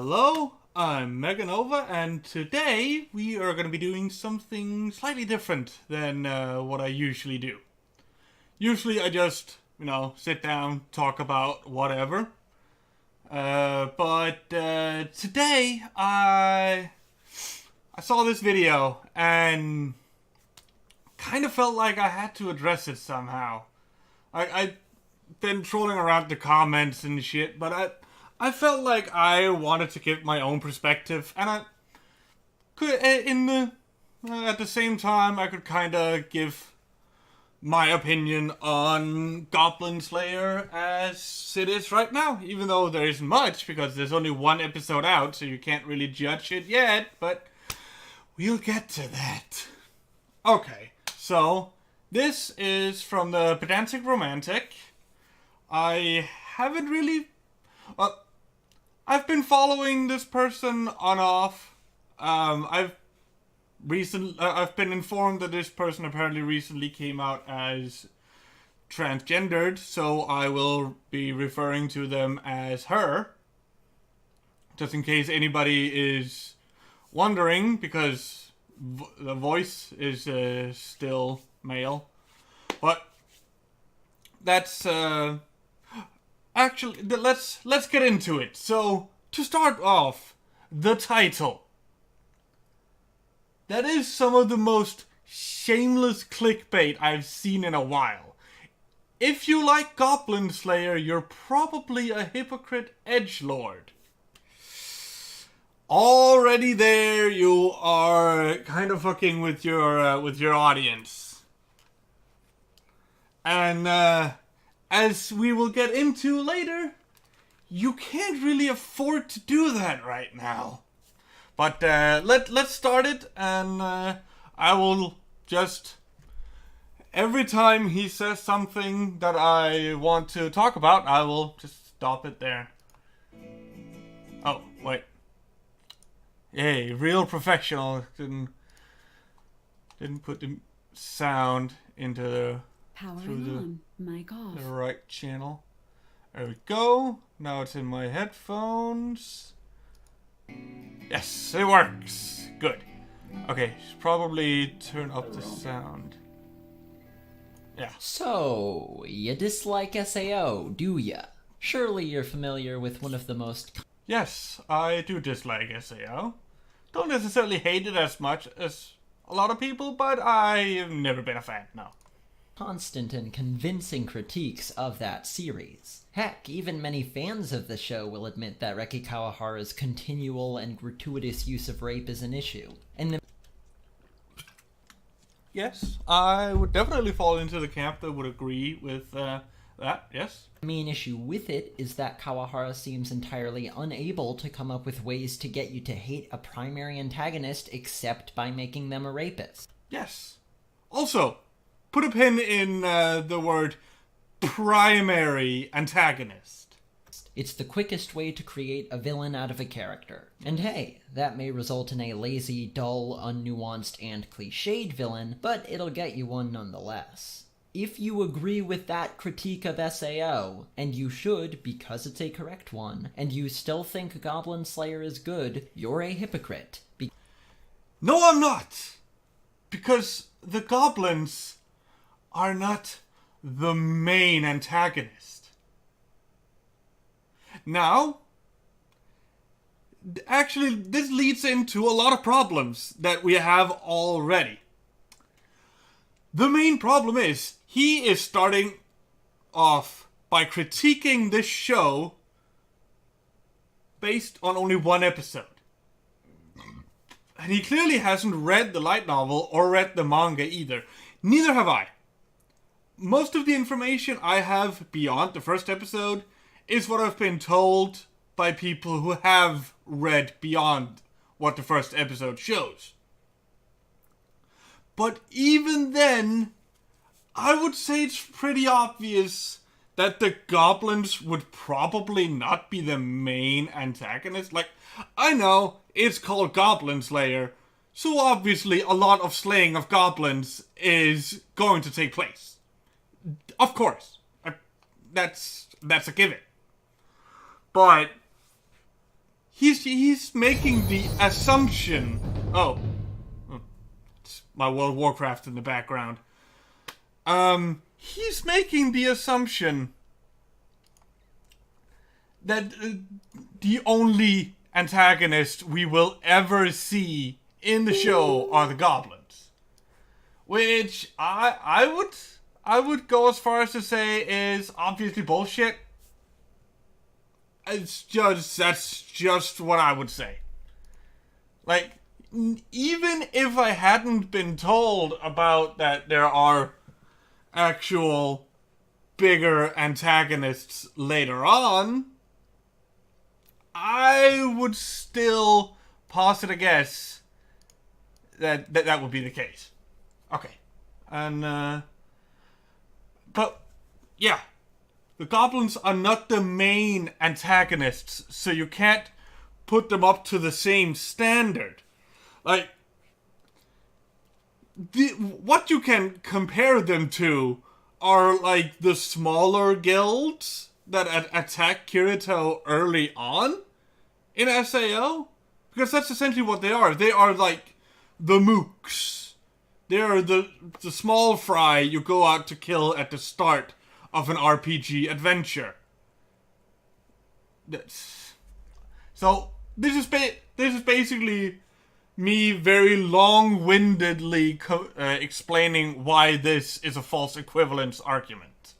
Hello, I'm MegaNova, and today we are going to be doing something slightly different than what I usually do. Usually I just, sit down, talk about whatever. But today I saw this video and kind of felt like I had to address it somehow. I've been trolling around the comments and shit, but I felt like I wanted to give my own perspective, and I could, at the same time, I could kind of give my opinion on Goblin Slayer as it is right now, even though there isn't much, because there's only one episode out, so you can't really judge it yet, but we'll get to that. Okay, so this is from the Pedantic Romantic. I haven't really... I've been following this person on off. I've been informed that this person apparently recently came out as transgendered, so I will be referring to them as her. Just in case anybody is wondering, because the voice is still male. But that's actually, let's get into it. So, to start off, the title. That is some of the most shameless clickbait I've seen in a while. If you like Goblin Slayer, you're probably a hypocrite edgelord. Already there, you are kind of fucking with your audience. And, as we will get into later, you can't really afford to do that right now. But let's start it, and I will just... Every time he says something that I want to talk about, I will just stop it there. Oh, wait. Yay, real professional. Didn't put the sound into the... Powering on, mic off. The right channel. There we go. Now it's in my headphones. Yes, it works. Good. Okay, should probably turn up the sound. Yeah. So, you dislike SAO, do ya? Surely you're familiar with one of the most... Yes, I do dislike SAO. Don't necessarily hate it as much as a lot of people, but I've never been a fan, no. Constant and convincing critiques of that series. Heck, even many fans of the show will admit that Reki Kawahara's continual and gratuitous use of rape is an issue. And yes, I would definitely fall into the camp that would agree with that, yes. The main issue with it is that Kawahara seems entirely unable to come up with ways to get you to hate a primary antagonist except by making them a rapist. Yes. Also, put a pin in the word primary antagonist. It's the quickest way to create a villain out of a character. And hey, that may result in a lazy, dull, unnuanced, and cliched villain, but it'll get you one nonetheless. If you agree with that critique of SAO, and you should because it's a correct one, and you still think Goblin Slayer is good, you're a hypocrite. No, I'm not! Because the goblins are not the main antagonist. Now, actually, this leads into a lot of problems that we have already. The main problem is, he is starting off by critiquing this show based on only one episode. And he clearly hasn't read the light novel or read the manga either. Neither have I. Most of the information I have beyond the first episode is what I've been told by people who have read beyond what the first episode shows. But even then, I would say it's pretty obvious that the goblins would probably not be the main antagonist. Like, I know it's called Goblin Slayer, so obviously a lot of slaying of goblins is going to take place. Of course. That's a given. But he's making the assumption. Oh, it's my World of Warcraft in the background. He's making the assumption that the only antagonist we will ever see in the show are the goblins, which I would go as far as to say is obviously bullshit. That's just what I would say. Like, even if I hadn't been told about that there are actual bigger antagonists later on, I would still posit a guess that would be the case. Okay. And, but, yeah. The goblins are not the main antagonists, so you can't put them up to the same standard. Like, what you can compare them to are, like, the smaller guilds that attack Kirito early on in SAO. Because that's essentially what they are. They are, like, the mooks. They are the small fry you go out to kill at the start of an RPG adventure. So this is basically me very long-windedly explaining why this is a false equivalence argument.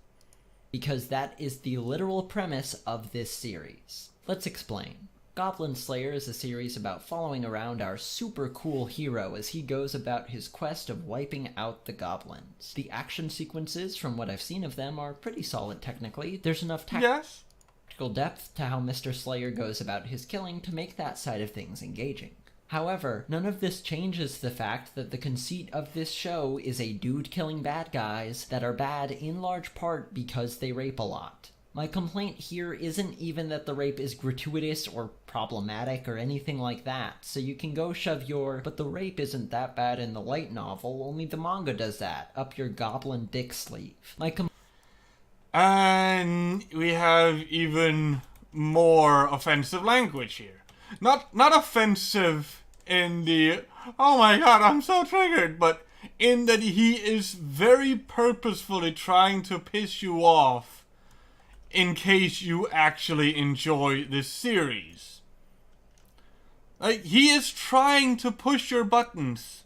Because that is the literal premise of this series. Let's explain. Goblin Slayer is a series about following around our super cool hero as he goes about his quest of wiping out the goblins. The action sequences, from what I've seen of them, are pretty solid technically. There's enough tactical depth to how Mr. Slayer goes about his killing to make that side of things engaging. However, none of this changes the fact that the conceit of this show is a dude killing bad guys that are bad in large part because they rape a lot. My complaint here isn't even that the rape is gratuitous or problematic or anything like that, so you can go shove your, but the rape isn't that bad in the light novel, only the manga does that, up your goblin dick sleeve. And we have even more offensive language here. Not offensive in the, oh my god, I'm so triggered, but in that he is very purposefully trying to piss you off in case you actually enjoy this series. Like, he is trying to push your buttons.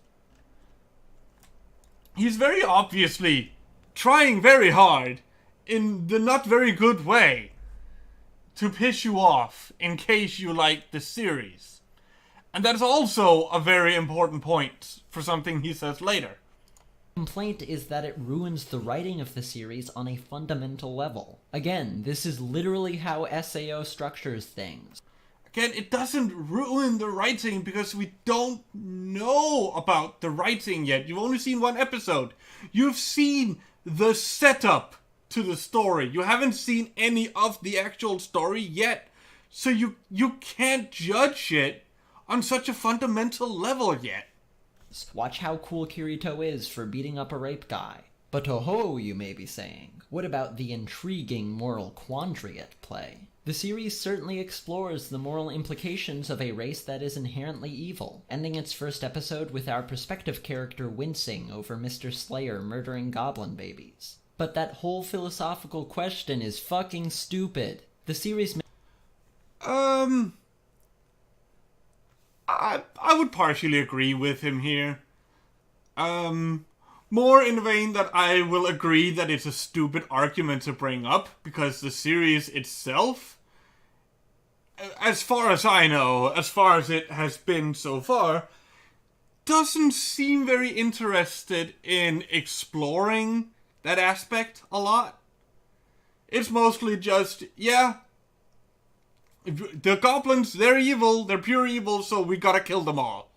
He's very obviously trying very hard, in the not very good way, to piss you off in case you like the series. And that is also a very important point for something he says later. Complaint is that it ruins the writing of the series on a fundamental level. Again, this is literally how SAO structures things. Again, it doesn't ruin the writing because we don't know about the writing yet. You've only seen one episode. You've seen the setup to the story. You haven't seen any of the actual story yet. So you can't judge it on such a fundamental level yet. Watch how cool Kirito is for beating up a rape guy. But oh-ho, you may be saying. What about the intriguing moral quandary at play? The series certainly explores the moral implications of a race that is inherently evil, ending its first episode with our prospective character wincing over Mr. Slayer murdering goblin babies. But that whole philosophical question is fucking stupid. The series I would partially agree with him here. More in the vein that I will agree that it's a stupid argument to bring up, because the series itself, as far as I know, as far as it has been so far, doesn't seem very interested in exploring that aspect a lot. It's mostly just, yeah, the goblins, they're evil, they're pure evil, so we gotta kill them all.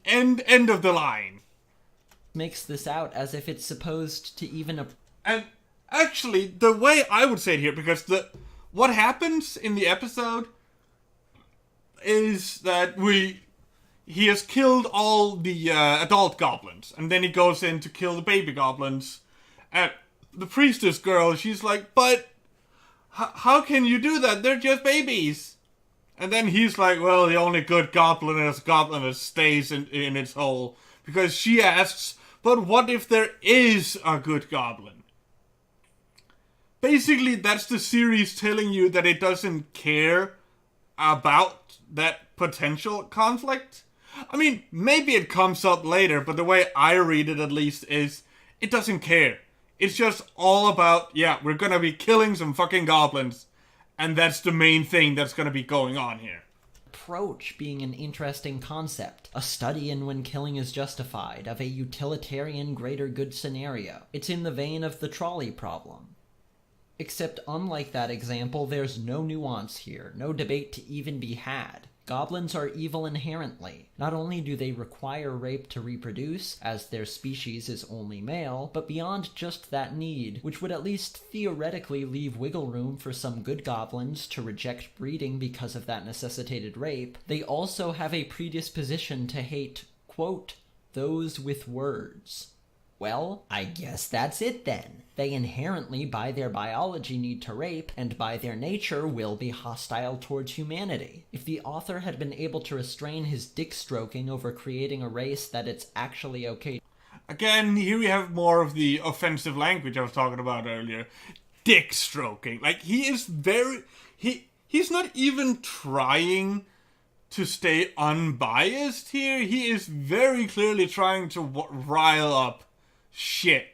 End of the line. Makes this out as if it's supposed to even... And actually, the way I would say it here, because what happens in the episode is that he has killed all the adult goblins, and then he goes in to kill the baby goblins, and the priestess girl, she's like, but how can you do that? They're just babies. And then he's like, well, the only good goblin stays in its hole. Because she asks, but what if there is a good goblin? Basically, that's the series telling you that it doesn't care about that potential conflict. I mean, maybe it comes up later, but the way I read it at least is, it doesn't care. It's just all about, yeah, we're gonna be killing some fucking goblins. And that's the main thing that's going to be going on here. Approach being an interesting concept, a study in when killing is justified, of a utilitarian greater good scenario. It's in the vein of the trolley problem. Except unlike that example, there's no nuance here, no debate to even be had. Goblins are evil inherently. Not only do they require rape to reproduce, as their species is only male, but beyond just that need, which would at least theoretically leave wiggle room for some good goblins to reject breeding because of that necessitated rape, they also have a predisposition to hate, quote, those with words. Well, I guess that's it then. They inherently, by their biology, need to rape, and by their nature will be hostile towards humanity. If the author had been able to restrain his dick stroking over creating a race that it's actually okay. Again, here we have more of the offensive language I was talking about earlier. Dick stroking. Like, he is very... He's not even trying to stay unbiased here. He is very clearly trying to rile up shit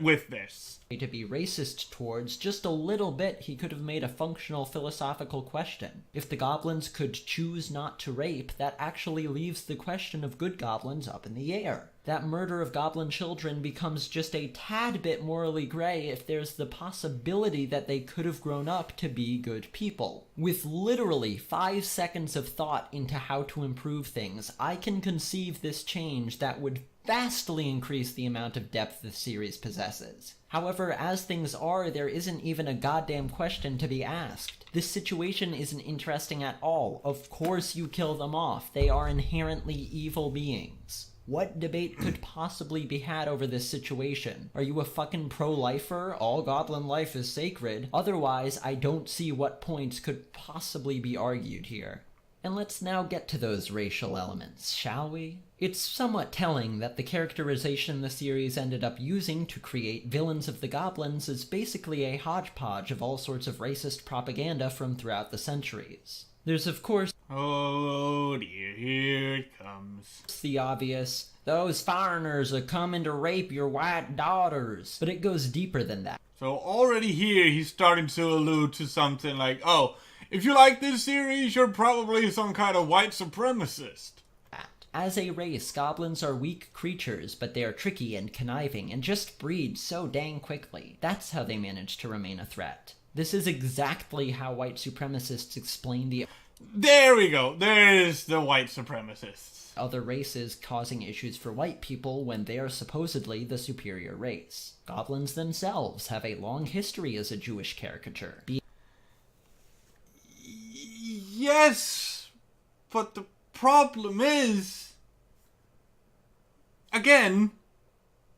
with this. To be racist towards, just a little bit, he could have made a functional philosophical question. If the goblins could choose not to rape, that actually leaves the question of good goblins up in the air. That murder of goblin children becomes just a tad bit morally gray if there's the possibility that they could have grown up to be good people. With literally 5 seconds of thought into how to improve things, I can conceive this change that would vastly increase the amount of depth the series possesses. However, as things are, there isn't even a goddamn question to be asked. This situation isn't interesting at all. Of course you kill them off. They are inherently evil beings. What debate could possibly be had over this situation? Are you a fucking pro-lifer? All goblin life is sacred. Otherwise, I don't see what points could possibly be argued here. And let's now get to those racial elements, shall we? It's somewhat telling that the characterization the series ended up using to create villains of the goblins is basically a hodgepodge of all sorts of racist propaganda from throughout the centuries. There's of course, oh dear, here it comes, the obvious, those foreigners are coming to rape your white daughters. But it goes deeper than that. So already here he's starting to allude to something like, oh, if you like this series, you're probably some kind of white supremacist. As a race, goblins are weak creatures, but they are tricky and conniving and just breed so dang quickly. That's how they manage to remain a threat. This is exactly how white supremacists explain the... There we go. There's the white supremacists. Other races causing issues for white people when they are supposedly the superior race. Goblins themselves have a long history as a Jewish caricature. Yes, but the problem is, again,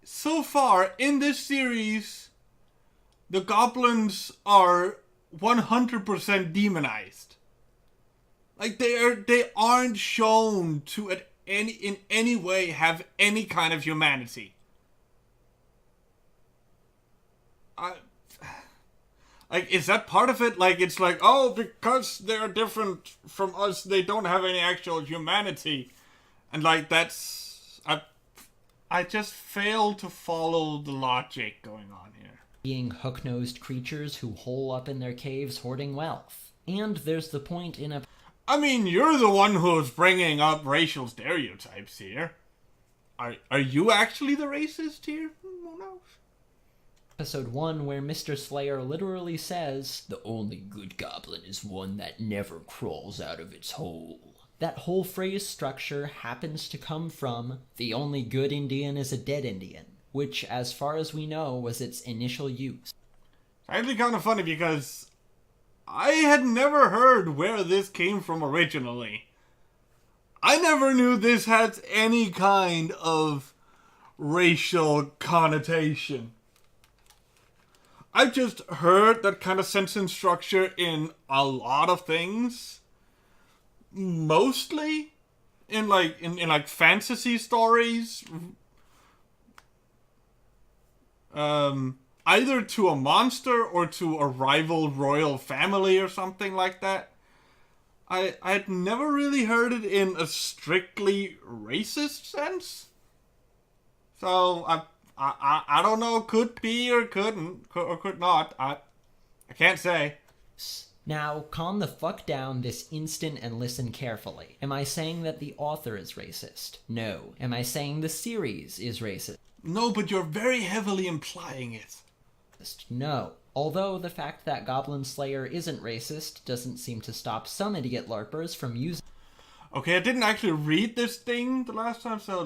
so far in this series, the goblins are 100% demonized. Like, they aren't shown to in any way have any kind of humanity. Like, is that part of it? Like, it's like, oh, because they're different from us, they don't have any actual humanity. And, like, that's... I just fail to follow the logic going on here. Being hook-nosed creatures who hole up in their caves hoarding wealth. And there's the point in a... I mean, you're the one who's bringing up racial stereotypes here. Are you actually the racist here? Who knows? Episode 1 where Mr. Slayer literally says, "The only good goblin is one that never crawls out of its hole." That whole phrase structure happens to come from "the only good Indian is a dead Indian," which, as far as we know, was its initial use. It's actually kind of funny because I had never heard where this came from originally. I never knew this had any kind of racial connotation. I've just heard that kind of sentence structure in a lot of things. mostly in like fantasy stories, either to a monster or to a rival royal family or something like that. I'd never really heard it in a strictly racist sense. So I don't know, could be or couldn't, or could not. I can't say. Now, calm the fuck down this instant and listen carefully. Am I saying that the author is racist? No. Am I saying the series is racist? No, but you're very heavily implying it. No. Although the fact that Goblin Slayer isn't racist doesn't seem to stop some idiot LARPers from using... Okay, I didn't actually read this thing the last time, so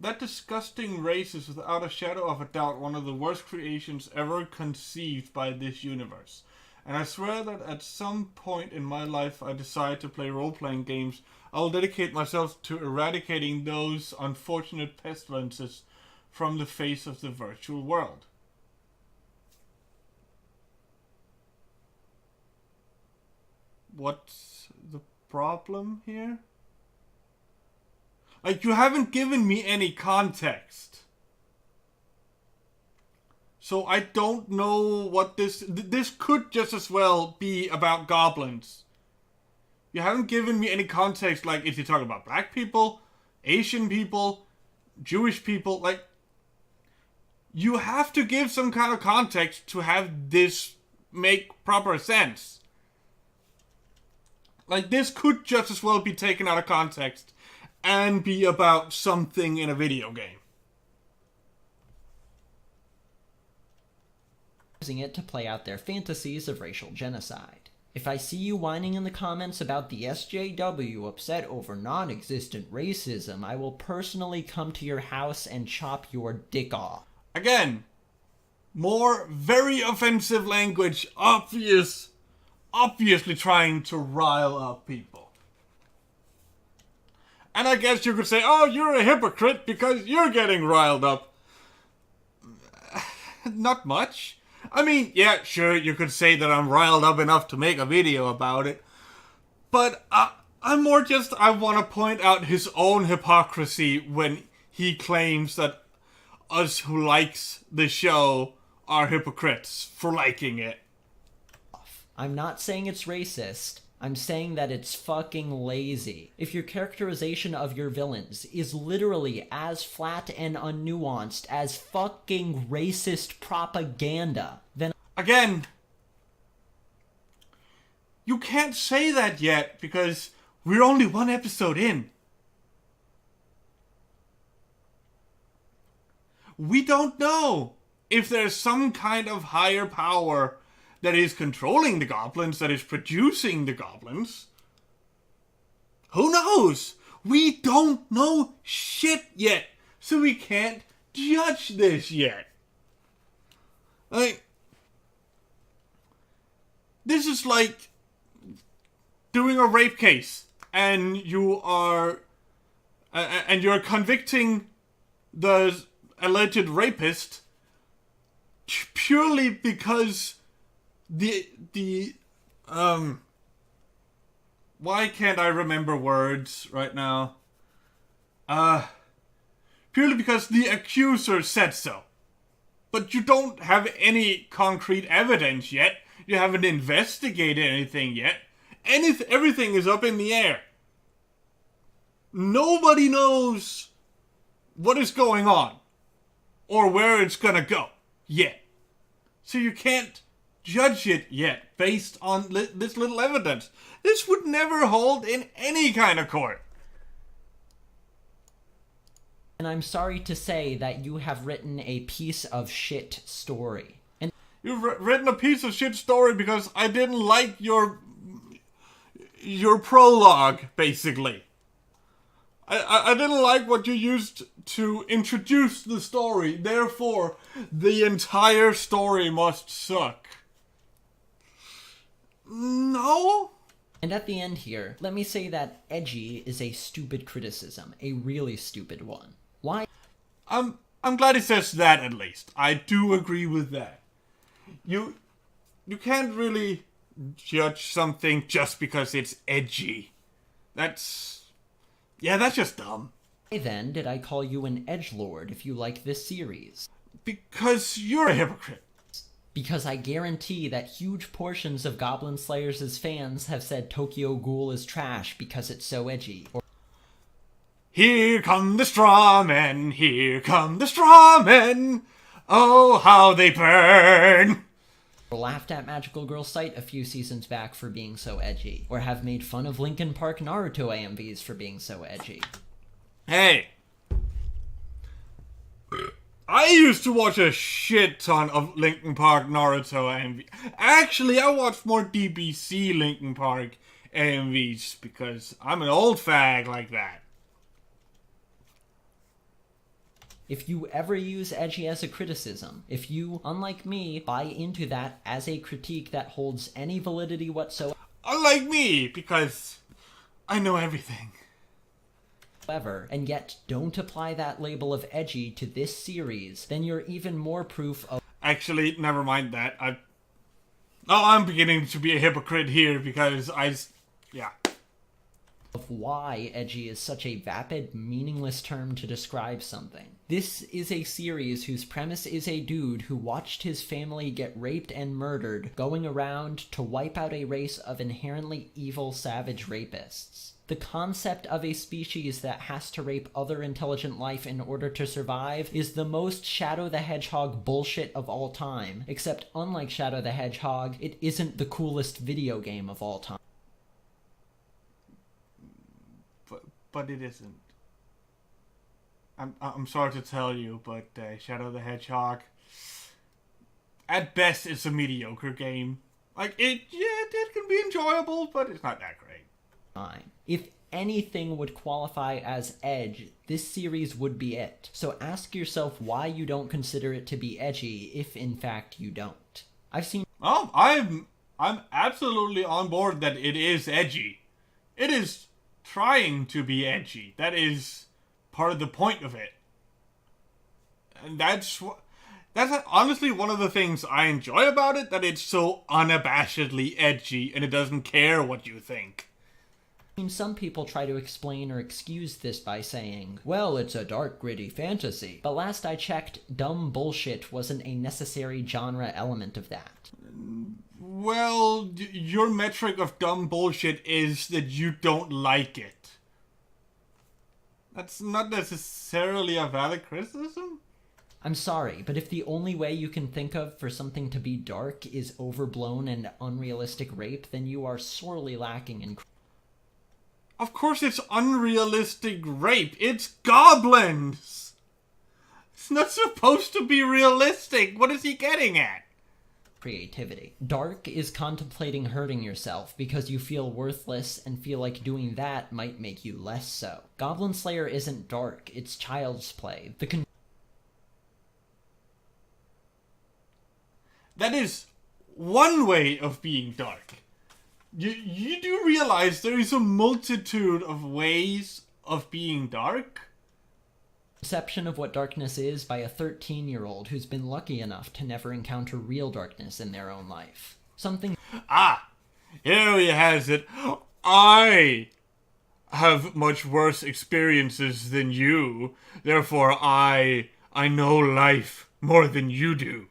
that disgusting race is without a shadow of a doubt one of the worst creations ever conceived by this universe. And I swear that at some point in my life I decide to play role-playing games, I will dedicate myself to eradicating those unfortunate pestilences from the face of the virtual world. What's the problem here? Like, you haven't given me any context. So I don't know what this could just as well be about goblins. You haven't given me any context, like, if you're talking about black people, Asian people, Jewish people, like, you have to give some kind of context to have this make proper sense. Like, this could just as well be taken out of context and be about something in a video game. Using it to play out their fantasies of racial genocide. If I see you whining in the comments about the SJW upset over non-existent racism, I will personally come to your house and chop your dick off. Again, more very offensive language, obviously trying to rile up people. And I guess you could say, oh, you're a hypocrite because you're getting riled up. Not much. I mean, yeah, sure, you could say that I'm riled up enough to make a video about it. But I'm more just, I want to point out his own hypocrisy when he claims that us who likes the show are hypocrites for liking it. I'm not saying it's racist. I'm saying that it's fucking lazy. If your characterization of your villains is literally as flat and unnuanced as fucking racist propaganda, then... Again, you can't say that yet because we're only one episode in. We don't know if there's some kind of higher power that is controlling the goblins, that is producing the goblins. Who knows? We don't know shit yet, so we can't judge this yet. Like, this is like doing a rape case, and you are, and you're convicting the alleged rapist purely because why can't I remember words right now? Purely because the accuser said so. But you don't have any concrete evidence yet. You haven't investigated anything yet. Everything is up in the air. Nobody knows what is going on or where it's gonna go yet. So you can't judge it yet based on this little evidence. This would never hold in any kind of court. And I'm sorry to say that you have written a piece of shit story. And you've written a piece of shit story because I didn't like your prologue, basically. I didn't like what you used to introduce the story. Therefore, the entire story must suck. No? And at the end here, let me say that edgy is a stupid criticism. A really stupid one. Why? I'm glad he says that at least. I do agree with that. You can't really judge something just because it's edgy. that's just dumb. Why then did I call you an edgelord if you like this series? Because you're a hypocrite. Because I guarantee that huge portions of Goblin Slayers' fans have said Tokyo Ghoul is trash because it's so edgy. Or here come the straw men, here come the straw men, oh how they burn. laughed at Magical Girl Sight a few seasons back for being so edgy. Or have made fun of Linkin Park Naruto AMVs for being so edgy. Hey. I used to watch a shit ton of Linkin Park Naruto AMV. Actually, I watched more DBC Linkin Park AMVs because I'm an old fag like that. If you ever use edgy as a criticism, if you, unlike me, buy into that as a critique that holds any validity whatsoever, Unlike me, because I know everything. and yet don't apply that label of edgy to this series, then you're even more proof of... Actually, never mind that. I'm beginning to be a hypocrite here because yeah. of why edgy is such a vapid, meaningless term to describe something. This is a series whose premise is a dude who watched his family get raped and murdered, going around to wipe out a race of inherently evil, savage rapists. The concept of a species that has to rape other intelligent life in order to survive is the most Shadow the Hedgehog bullshit of all time, except unlike Shadow the Hedgehog, it isn't the coolest video game of all time. But it isn't. I'm sorry to tell you, but Shadow the Hedgehog, at best, it's a mediocre game. Like it can be enjoyable, but it's not that great. If anything would qualify as edge, this series would be it. So ask yourself why you don't consider it to be edgy, if in fact you don't. I'm absolutely on board that it is edgy. It is trying to be edgy. That is part of the point of it. And that's honestly one of the things I enjoy about it, that it's so unabashedly edgy and it doesn't care what you think. Some people try to explain or excuse this by saying, well, it's a dark, gritty fantasy. But last I checked, dumb bullshit wasn't a necessary genre element of that. Well, your metric of dumb bullshit is that you don't like it. That's not necessarily a valid criticism. I'm sorry, but if the only way you can think of for something to be dark is overblown and unrealistic rape, then you are sorely lacking in... Of course it's unrealistic rape. It's goblins! It's not supposed to be realistic. What is he getting at? Creativity. Dark is contemplating hurting yourself because you feel worthless and feel like doing that might make you less so. Goblin Slayer isn't dark, it's child's play. That is one way of being dark. You do realize there is a multitude of ways of being dark? Conception of what darkness is by a 13-year-old who's been lucky enough to never encounter real darkness in their own life. Something... Here he has it. I have much worse experiences than you. Therefore, I know life more than you do.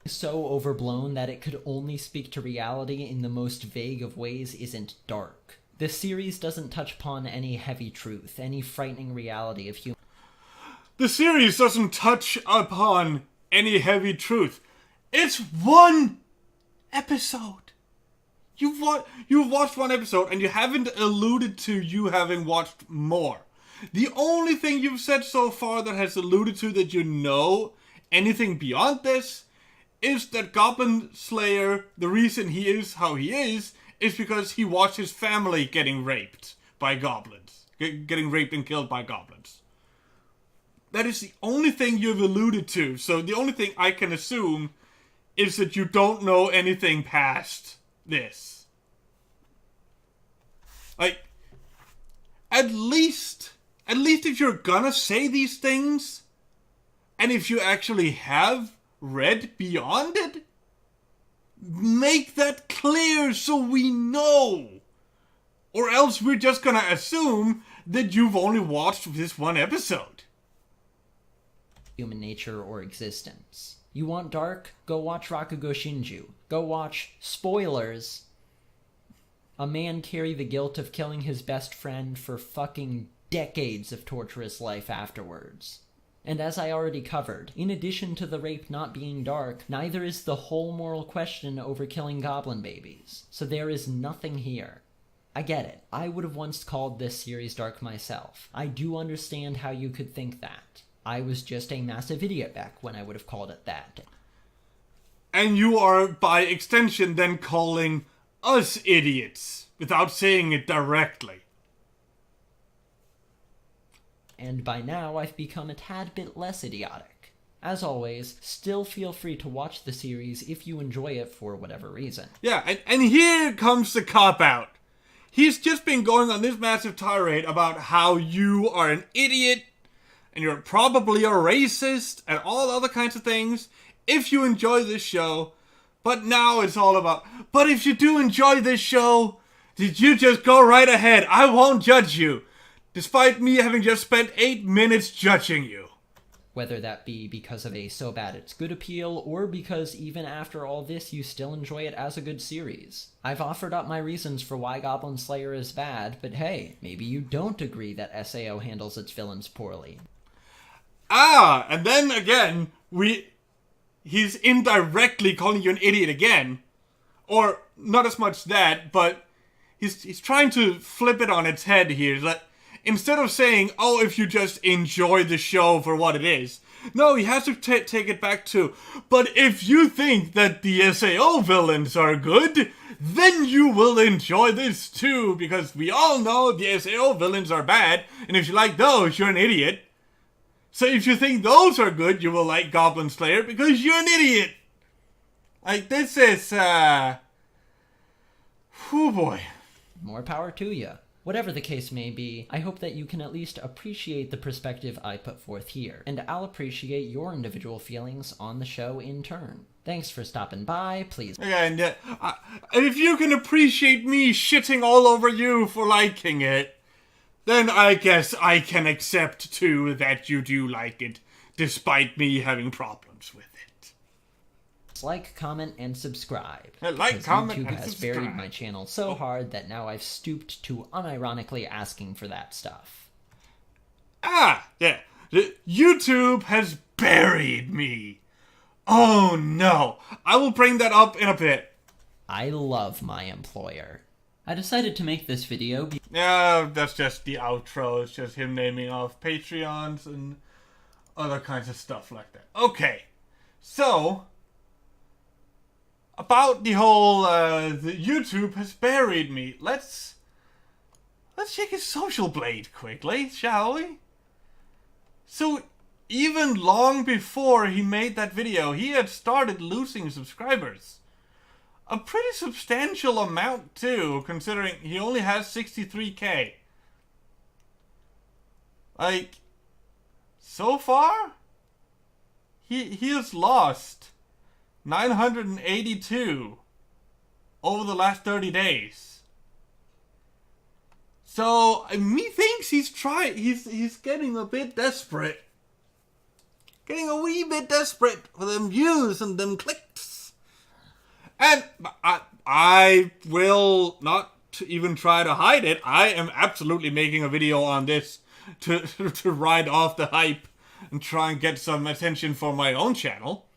So overblown that it could only speak to reality in the most vague of ways isn't dark. This series doesn't touch upon any heavy truth, any frightening reality of human... The series doesn't touch upon any heavy truth. It's one episode. You've watched one episode and you haven't alluded to you having watched more. The only thing you've said so far that has alluded to that you know anything beyond this is that Goblin Slayer, the reason he is how he is because he watched his family getting raped by goblins. Getting raped and killed by goblins. That is the only thing you've alluded to. So the only thing I can assume is that you don't know anything past this. Like, at least if you're gonna say these things, and if you actually have read beyond it, make that clear so we know. Or else we're just gonna assume that you've only watched this one episode. Human nature or existence. You want dark? Go watch Rakugo Shinju. Go watch, spoilers, a man carry the guilt of killing his best friend for fucking decades of torturous life afterwards. And as I already covered, in addition to the rape not being dark, neither is the whole moral question over killing goblin babies. So there is nothing here. I get it. I would have once called this series dark myself. I do understand how you could think that. I was just a massive idiot back when I would have called it that. And you are, by extension, then calling us idiots, without saying it directly. And by now, I've become a tad bit less idiotic. As always, still feel free to watch the series if you enjoy it for whatever reason. Yeah, and here comes the cop-out. He's just been going on this massive tirade about how you are an idiot, and you're probably a racist, and all other kinds of things, if you enjoy this show. But now it's all about, but if you do enjoy this show, did you just go right ahead? I won't judge you, despite me having just spent 8 minutes judging you. Whether that be because of a so bad it's good appeal, or because even after all this you still enjoy it as a good series. I've offered up my reasons for why Goblin Slayer is bad, but hey, maybe you don't agree that SAO handles its villains poorly. And then again, he's indirectly calling you an idiot again. Or, not as much that, but he's trying to flip it on its head here. That instead of saying, oh, if you just enjoy the show for what it is. No, he has to take it back to, but if you think that the SAO villains are good, then you will enjoy this too, because we all know the SAO villains are bad, and if you like those, you're an idiot. So if you think those are good, you will like Goblin Slayer because you're an idiot. Like, this is, oh boy. More power to you. Whatever the case may be, I hope that you can at least appreciate the perspective I put forth here, and I'll appreciate your individual feelings on the show in turn. Thanks for stopping by, please. And if you can appreciate me shitting all over you for liking it, then I guess I can accept, too, that you do like it, despite me having problems with it. Like, comment, and subscribe. Like, comment, YouTube and has subscribe. buried my channel so hard that now I've stooped to unironically asking for that stuff. Yeah. YouTube has buried me. Oh, no. I will bring that up in a bit. I love my employer. I decided to make this video Yeah, that's just the outro. It's just him naming off Patreons and other kinds of stuff like that. Okay, so about the whole the YouTube has buried me. Let's check his social blade quickly, shall we? So even long before he made that video, he had started losing subscribers. A pretty substantial amount, too, considering he only has 63k. Like, so far, he has lost 982 over the last 30 days. So, methinks he's getting a bit desperate. Getting a wee bit desperate for them views and them clicks. And I will not even try to hide it. I am absolutely making a video on this to ride off the hype and try and get some attention for my own channel.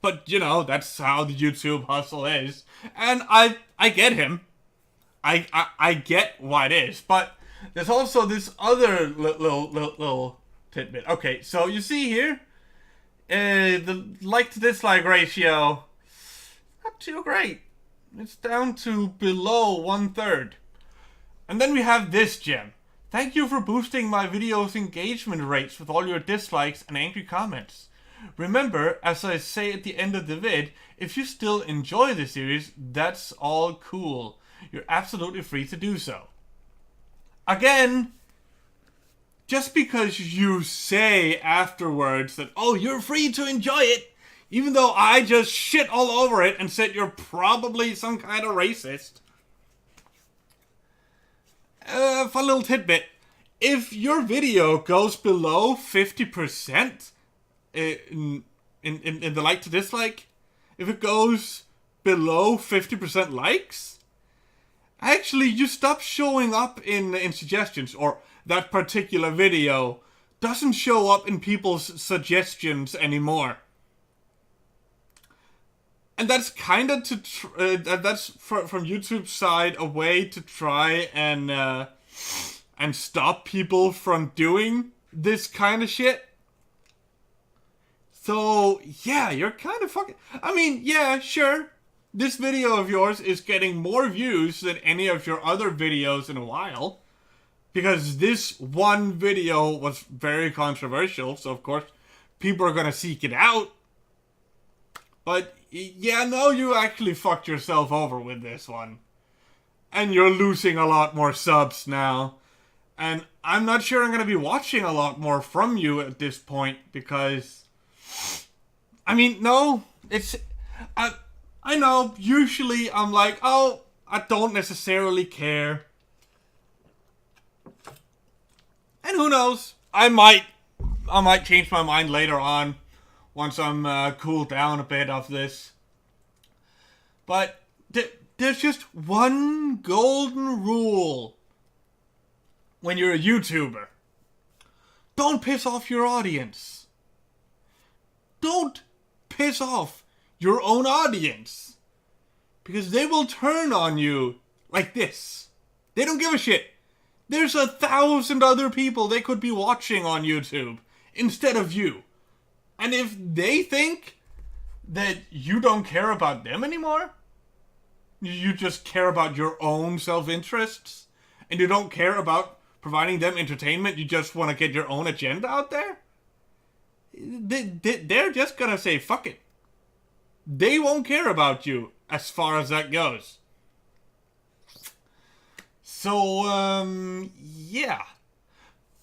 But, you know, that's how the YouTube hustle is. And I get him. I get why it is. But there's also this other little tidbit. Okay, so you see here, the like to dislike ratio, not too great. It's down to below 1/3. And then we have this gem. Thank you for boosting my video's engagement rates with all your dislikes and angry comments. Remember, as I say at the end of the vid, if you still enjoy the series, that's all cool. You're absolutely free to do so. Again, just because you say afterwards that, oh, you're free to enjoy it, even though I just shit all over it and said you're probably some kind of racist, fun little tidbit. If your video goes below 50% in the like to dislike, if it goes below 50% likes, actually you stop showing up in suggestions, or that particular video doesn't show up in people's suggestions anymore. And that's kind of that's from YouTube's side a way to try and stop people from doing this kind of shit. So yeah, you're kind of fucking. I mean, yeah, sure. This video of yours is getting more views than any of your other videos in a while, because this one video was very controversial. So of course, people are gonna seek it out. But yeah, no, you actually fucked yourself over with this one. And you're losing a lot more subs now. And I'm not sure I'm going to be watching a lot more from you at this point, because... I mean, no, it's... I know, usually I'm like, oh, I don't necessarily care. And who knows? I might change my mind later on, once I'm cooled down a bit of this. But there's just one golden rule when you're a YouTuber. Don't piss off your audience. Don't piss off your own audience, because they will turn on you like this. They don't give a shit. There's 1,000 other people they could be watching on YouTube instead of you. And if they think that you don't care about them anymore, you just care about your own self-interests, and you don't care about providing them entertainment, you just want to get your own agenda out there, they're just gonna say, fuck it. They won't care about you as far as that goes. So, yeah.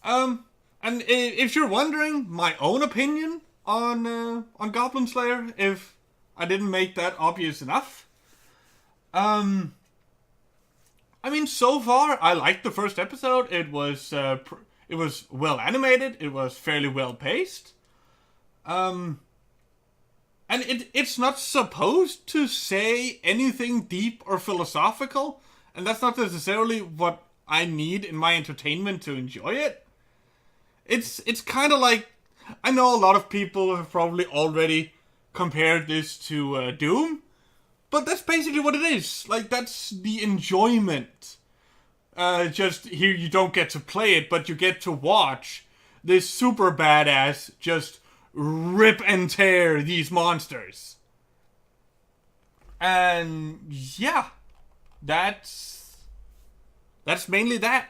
And if you're wondering my own opinion on Goblin Slayer, if I didn't make that obvious enough, I mean, so far I liked the first episode. It was well animated. It was fairly well paced. And it's not supposed to say anything deep or philosophical, and that's not necessarily what I need in my entertainment to enjoy it. It's kind of like, I know a lot of people have probably already compared this to Doom, but that's basically what it is. Like, that's the enjoyment. Just here you don't get to play it, but you get to watch this super badass just rip and tear these monsters. And yeah, that's mainly that.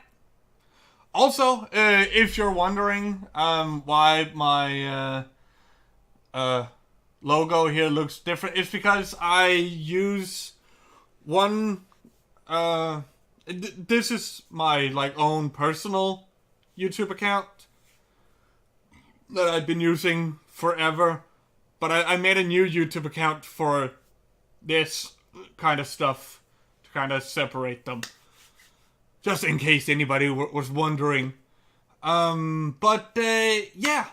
Also, if you're wondering why my logo here looks different, it's because I use one... this is my own personal YouTube account that I've been using forever, but I made a new YouTube account for this kind of stuff to kind of separate them, just in case anybody was wondering. But yeah,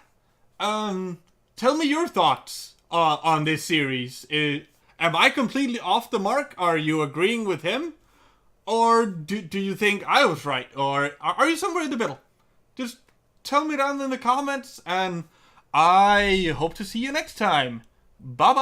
tell me your thoughts on this series. Am I completely off the mark? Are you agreeing with him? Or do you think I was right? Or are you somewhere in the middle? Just tell me down in the comments, and I hope to see you next time. Bye-bye.